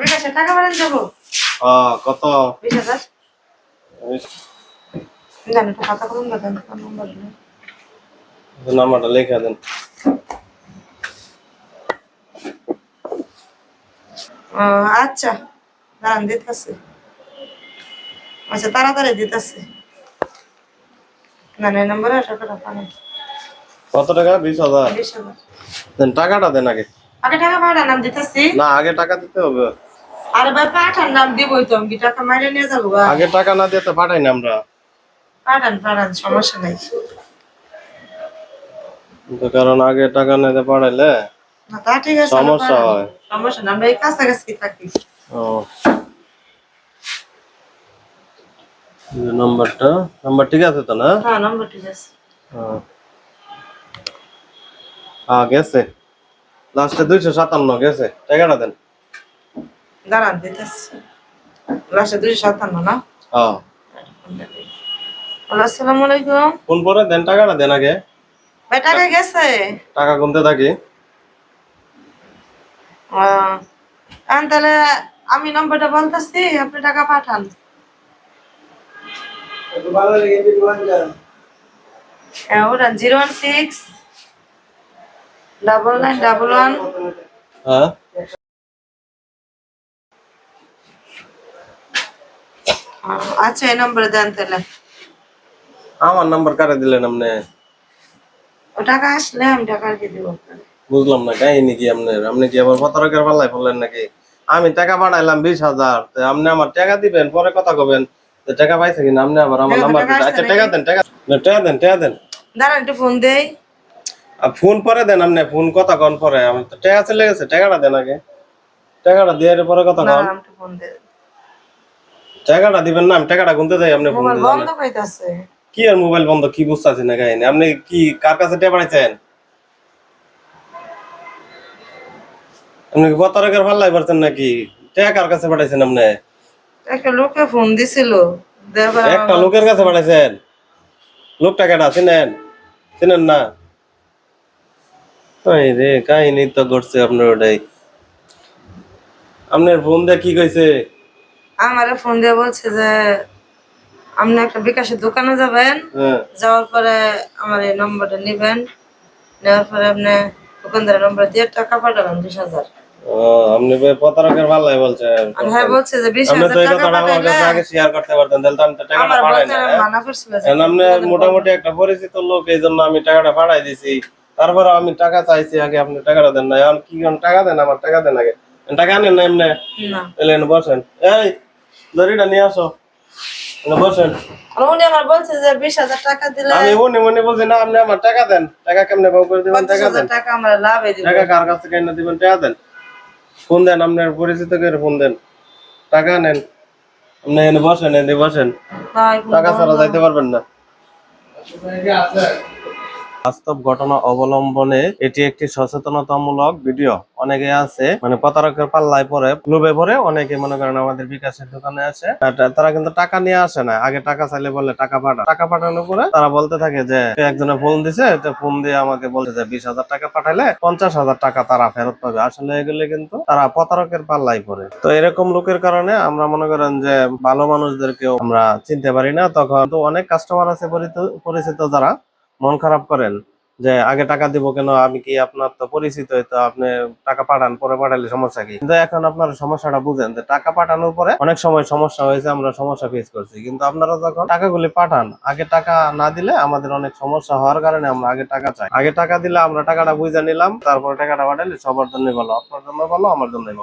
বিকাশে টাকা পাঠান যাবো। কত? 20,000। জানি তো খাতা করুন দেন নাম্বারটা লিখে দেন। আচ্ছা দাঁড়ান দিতেছে। আচ্ছা তাড়াতাড়ি দিতেছে। না না নাম্বারে টাকাটা পাঠান। কত টাকা? 20,000। 20,000 দেন, টাকাটা দেন আগে। আগে টাকা পাঠান নাম দিতেছি। না, আগে টাকা দিতে হবে। আরে ভাই পাঠান নাম দিবই তো, আমি টাকা মাইরে নিয়ে যাবো। আগে টাকা না দিয়ে তো পাঠাই না আমরা। পাঠান পাঠান সমস্যা নাই। কারণ আগে টাকা না দিয়ে পাঠাইলে না তা ঠিক আছে, সমস্যা হয়। সমস্যা না, আমরা এই কাছাকাছি থাকি। নাম্বার ঠিক আছে তো না? হ্যাঁ নাম্বার ঠিক আছে। গেছে লাস্টে 257 গেছে। টাকাটা দেন। দাঁড়ান দিতেছি। লাস্টে 257 না? আসসালামু আলাইকুম। ফোন করে দেন, টাকাটা দেন আগে। ভাই টাকা গেছে। টাকা গুনতে থাকি। তাহলে আমি নম্বরটা বলতেছি, আপনি টাকা পাঠান। ওটা 016-9911। আচ্ছা এই নম্বরে দেন তাহলে। আমার নাম্বার কারে দিলেন আপনি? ও টাকা আসলে আমি টাকা দিয়ে দিব। বুঝলাম না কাহিনী কি আপনার? আপনি কি আবার প্রতারকের পাল্লায় পড়লেন নাকি? আমি টাকা পাঠাইলাম 20,000, আপনি আমার টাকা দিবেন, পরে কথা কবেন যে টাকা পাইছে কিনা। আপনি আবার আমার নাম্বার দিবেন। আচ্ছা টাকা দেন, টাকা দেন। দাঁড়ান একটু ফোন দেই। ফোন পরে দেন। আপনি ফোন কথা কন পরে, আমি তো টাকা চলে গেছে। টাকাটা দেন আগে। টাকাটা দিয়ে পরে কথা কন। একটু ফোন দেই। টাকাটা দিবেন না? আমি টাকাটা গুনতে যাই, আপনি ফোন মোবাইল দিয়ে বন্ধ জানেন। কইতাছে। কি আর মোবাইল বন্ধ? কি বুঝতেছি না কাহিনী। আপনি কি কার কাছে টাকা পাঠাইছেন? আপনি কি প্রতারকের পাল্লায় পড়ছেন নাকি? টাকা কার কাছে পাঠাইছেন আপনি? একটা লোকে ফোন দিছিল। একটা লোকের কাছে পাঠাইছেন? লোকটা কেটা চিনেন? চিনেন না? রে কাহিনী তো ঘটছে আপনার ওটাই। আপনার ফোন দিয়ে কি কইছে? আমারে ফোন দিয়ে বলছে যে আপনি একটা বিকাশের দোকানে যাবেন, যাওয়ার পরে আমার এই নম্বরটা নিবেন, নেওয়ার পরে আপনি দোকানদারের নম্বর দিয়ে টাকা পাঠাবেন 20,000। আপনি প্রতারকের পাল্লায় বলছেন? হ্যাঁ বলছে যে 20,000 টাকা পাঠাইলে আগে শেয়ার করতে পারতেন, তাহলে তো আমি টাকাটা পাঠাই না। মানা করছিল যে আপনি মোটামুটি একটা পরিচিত লোক, এই জন্য আমি টাকাটা পাঠাই দিছি। তারপর আমি টাকা চাইছি আগে, আপনি টাকাটা দেন না। এখন কি টাকা দেন? আমার টাকা দেন আগে। টাকা নেন না এমনি? এলেন বসেন। এই দড়িটা নিয়ে আসো, বসেন। উনি আমার বলছে যে 20,000 টাকা দিলে আমি মনে বলছি না। আপনি আমার টাকা দেন। টাকা কেমনে বাউ করে দিবেন? টাকা দেন। টাকা আমরা লাভে দিব। টাকা কার কাছে কেন দিবেন? টাকা দেন। ফোন দেন, আপনার পরিচিত করে ফোন দেন। টাকা নেন। আপনি এনে বসেন, এনে বসেন। টাকা ছাড়া যাইতে পারবেন না। বাস্তব ঘটনা অবলম্বনে এটি একটি সচেতনতামূলক ভিডিও। অনেকে আছে মানে প্রতারকের পাল্লায় পরে, লোভে পরে অনেকে মনে করেন আমাদের বিকাশের দোকানে আসে। তারা কিন্তু টাকা নিয়ে আসে না। আগে টাকা চাইলে বলে টাকা পাঠা। টাকা পাঠানোর পরে তারা বলতে থাকে যে একজনে ফোন দিছে, ফোন দিয়ে আমাকে বলছে যে 20,000 টাকা পাঠাইলে 50,000 টাকা তারা ফেরত পাবে। আসলে এগুলো কিন্তু তারা প্রতারকের পাল্লায় পড়ে। তো এরকম লোকের কারণে আমরা মনে করেন যে ভালো মানুষদেরকেও আমরা চিনতে পারি না। তখন তো অনেক কাস্টমার আছে পরিচিত যারা মন খারাপ করেন যে আগে টাকা দিব কেন, আমি কি আপনার তো পরিচিত, তো আপনি টাকা পাঠান, পরে পাঠালে সমস্যা কি? কিন্তু এখন আপনার সমস্যাটা বুঝেন যে টাকা পাঠানোর পরে অনেক সময় সমস্যা হয়েছে, আমরা সমস্যা ফেস করছি। কিন্তু আপনারা যখন টাকাগুলি পাঠান, আগে টাকা না দিলে আমাদের অনেক সমস্যা হওয়ার কারণে আমরা আগে টাকা চাই। আগে টাকা দিলে আমরা টাকাটা বুঝে নিলাম, তারপরে টাকাটা পাঠালে সবার জন্য ভালো, আপনার জন্য ভালো, আমার জন্য ভালো।